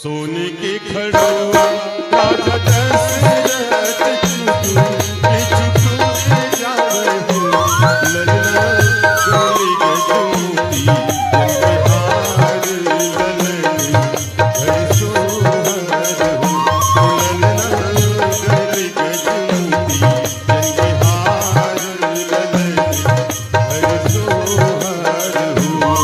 सोने के खड़ों राजा दशरथ के चुटुले जावे हो ललना गली गजूती जनके हार ललन घर सोहर हो ललना गली गजूती जनके हार ललन घर सोहर हो।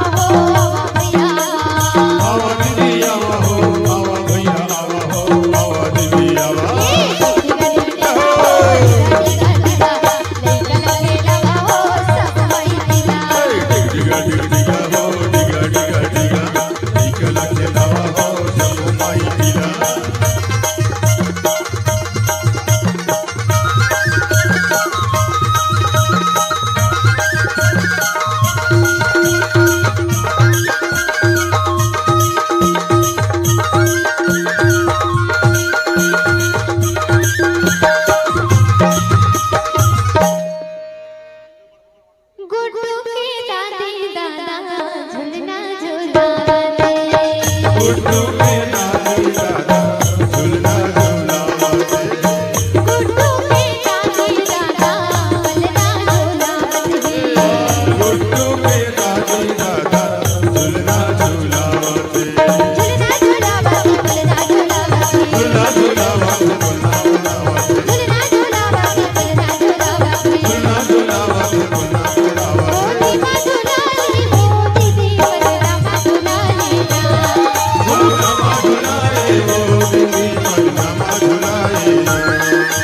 पिया गुड्डू के दादी दादा झूलना झूलावते गुड्डू के दादी दादा झूलना झूलावते गुड्डू के दादी दादा झूलना झूलावते झूलना झूलावते झूलना झूलावते झूलना झूलावते झूलना झूलावते झूलना झूलावते झूलना झूलावते मोती मा झूलाली मोती दी बलरामा झूलाली झूलना झूलाए वो दीदी बलरामा झूलाए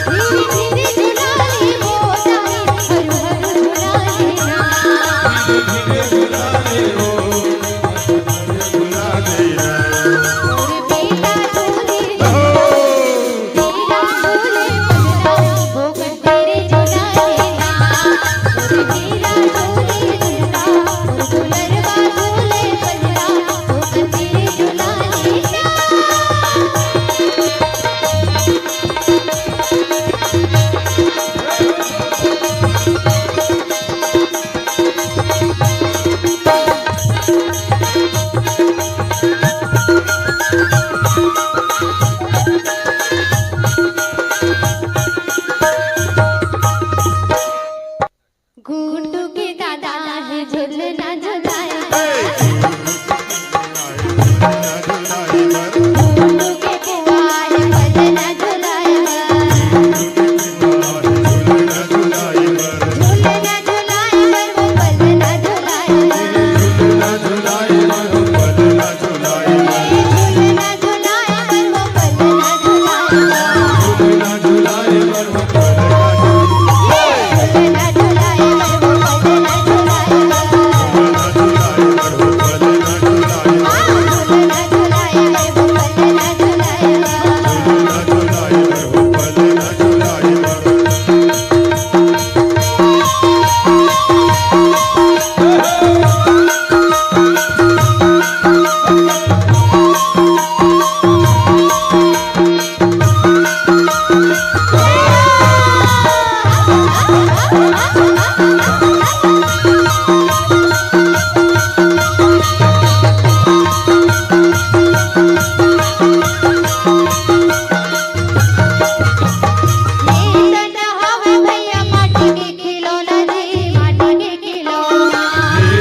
धीरे धीरे झूलाली मोताई हर हर झूलाली धीरे झूलाए वो झूला देना मोरे बेटा झूले हो बेटा झूले बलरा वो तेरे झूलाले मोरे बेटा झूले बलरा वो झूलरवा झूले बलरा वो तेरे झूलाले गुड्डू के दादा है झूलना झूलाए गुड्डू के पुआर बलना झूलाए झूलना झूलाए वो बलना झूलाए झूलना झूलाए वो बलना झूलाए झूलना झूलाए वो बलना झूलाए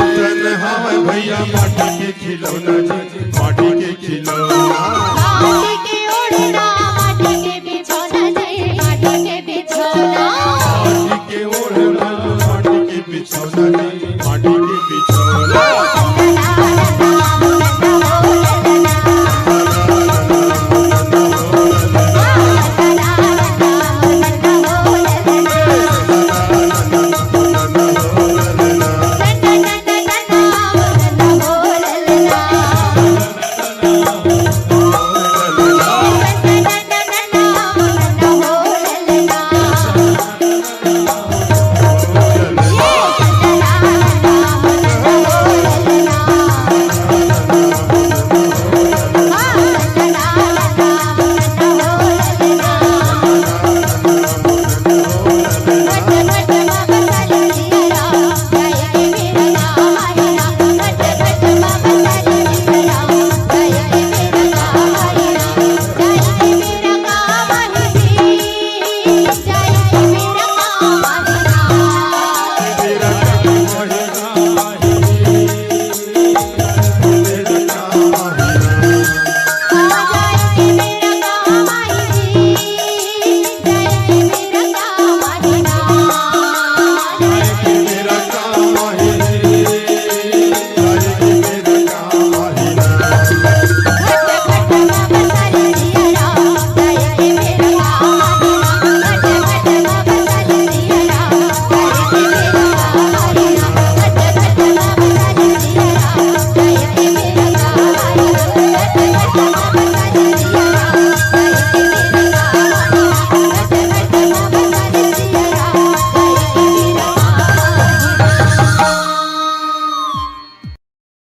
भैया माटी के खिलौना जी